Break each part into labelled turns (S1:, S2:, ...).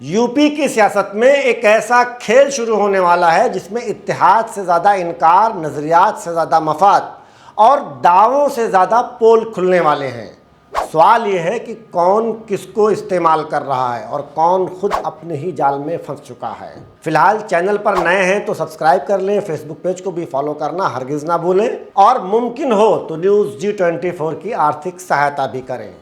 S1: UP की सियासत में एक ऐसा खेल शुरू होने वाला है जिसमें इत्तेहाद से ज़्यादा इनकार, नज़रियात से ज़्यादा मफाद और दावों से ज़्यादा पोल खुलने वाले हैं। सवाल ये है कि कौन किसको इस्तेमाल कर रहा है और कौन खुद अपने ही जाल में फंस चुका है। फिलहाल चैनल पर नए हैं तो सब्सक्राइब कर लें, फेसबुक पेज को भी फॉलो करना हरगिज़ ना भूलें और मुमकिन हो तो न्यूज़ G24 की आर्थिक सहायता भी करें।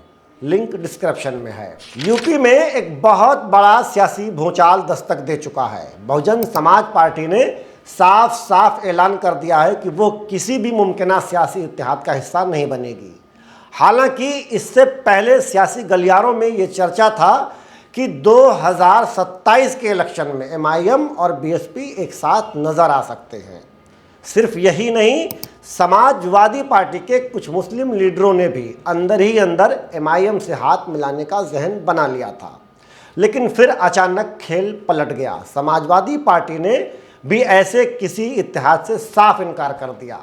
S1: लिंक डिस्क्रिप्शन में है। यूपी में एक बहुत बड़ा सियासी भूचाल दस्तक दे चुका है। बहुजन समाज पार्टी ने साफ साफ ऐलान कर दिया है कि वो किसी भी मुमकिन सियासी इत्तेहाद का हिस्सा नहीं बनेगी। हालांकि इससे पहले सियासी गलियारों में ये चर्चा था कि 2027 के इलेक्शन में MIM और BSP एक साथ नज़र आ सकते हैं। सिर्फ यही नहीं, समाजवादी पार्टी के कुछ मुस्लिम लीडरों ने भी अंदर ही अंदर MIM से हाथ मिलाने का जहन बना लिया था, लेकिन फिर अचानक खेल पलट गया। समाजवादी पार्टी ने भी ऐसे किसी इत्तेहाद से साफ इनकार कर दिया।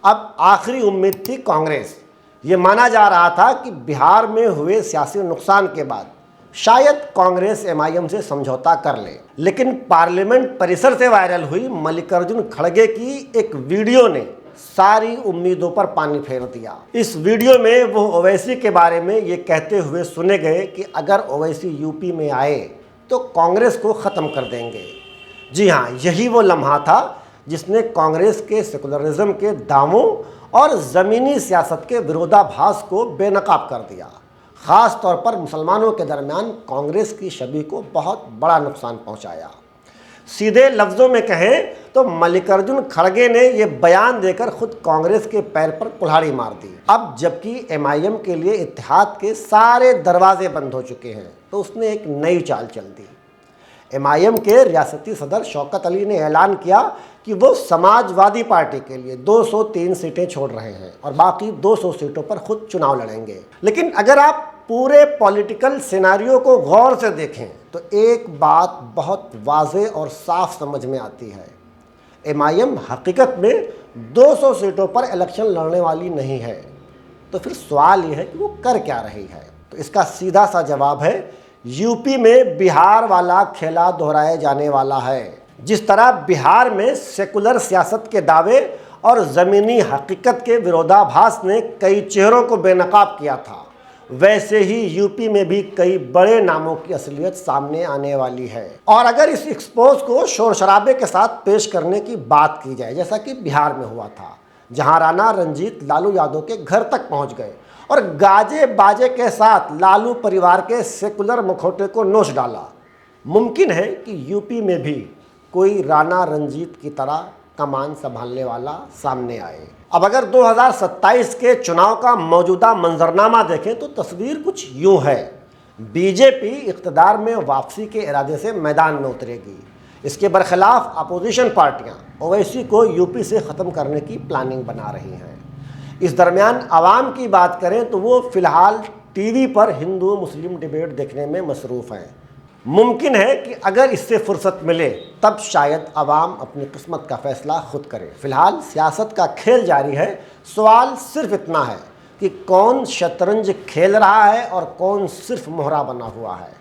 S1: अब आखिरी उम्मीद थी कांग्रेस। ये माना जा रहा था कि बिहार में हुए सियासी नुकसान के बाद शायद कांग्रेस MIM से समझौता कर ले, लेकिन पार्लियामेंट परिसर से वायरल हुई मल्लिकार्जुन खड़गे की एक वीडियो ने सारी उम्मीदों पर पानी फेर दिया। इस वीडियो में वो ओवैसी के बारे में ये कहते हुए सुने गए कि अगर ओवैसी यूपी में आए तो कांग्रेस को ख़त्म कर देंगे। जी हाँ, यही वो लम्हा था जिसने कांग्रेस के सेकुलरिज्म के दावों और ज़मीनी सियासत के विरोधाभास को बेनकाब कर दिया। ख़ास तौर पर मुसलमानों के दरमियान कांग्रेस की छवि को बहुत बड़ा नुकसान पहुंचाया। सीधे लफ्ज़ों में कहें तो मल्लिकार्जुन खड़गे ने यह बयान देकर खुद कांग्रेस के पैर पर कुल्हाड़ी मार दी। अब जबकि MIM के लिए इत्तेहाद के सारे दरवाजे बंद हो चुके हैं तो उसने एक नई चाल चल दी। MIM के रियासती सदर शौकत अली ने ऐलान किया कि वो समाजवादी पार्टी के लिए 203 सीटें छोड़ रहे हैं और बाकी 200 सीटों पर खुद चुनाव लड़ेंगे। लेकिन अगर आप पूरे पॉलिटिकल सिनारियो को गौर से देखें तो एक बात बहुत वाज़ेह और साफ समझ में आती है। MIM हकीकत में 200 सीटों पर इलेक्शन लड़ने वाली नहीं है। तो फिर सवाल ये है कि वो कर क्या रही है। तो इसका सीधा सा जवाब है, यूपी में बिहार वाला खेला दोहराया जाने वाला है। जिस तरह बिहार में सेकुलर सियासत के दावे और ज़मीनी हकीकत के विरोधाभास ने कई चेहरों को बेनकाब किया था, वैसे ही यूपी में भी कई बड़े नामों की असलियत सामने आने वाली है। और अगर इस एक्सपोज को शोर शराबे के साथ पेश करने की बात की जाए, जैसा कि बिहार में हुआ था, जहां राणा रणजीत लालू यादव के घर तक पहुंच गए और गाजे बाजे के साथ लालू परिवार के सेकुलर मुखौटे को नोच डाला, मुमकिन है कि यूपी में भी कोई राणा रंजीत की तरह कमान संभालने वाला सामने आए। अब अगर 2027 के चुनाव का मौजूदा मंजरनामा देखें तो तस्वीर कुछ यूं है। बीजेपी इक़्तिदार में वापसी के इरादे से मैदान में उतरेगी। इसके बरखिलाफ अपोजिशन पार्टियां ओवैसी को यूपी से ख़त्म करने की प्लानिंग बना रही हैं। इस दरमियान आवाम की बात करें तो वो फ़िलहाल TV पर हिंदू मुस्लिम डिबेट देखने में मसरूफ़ हैं। मुमकिन है कि अगर इससे फुर्सत मिले तब शायद आवाम अपनी किस्मत का फ़ैसला खुद करे। फ़िलहाल सियासत का खेल जारी है। सवाल सिर्फ इतना है कि कौन शतरंज खेल रहा है और कौन सिर्फ मोहरा बना हुआ है।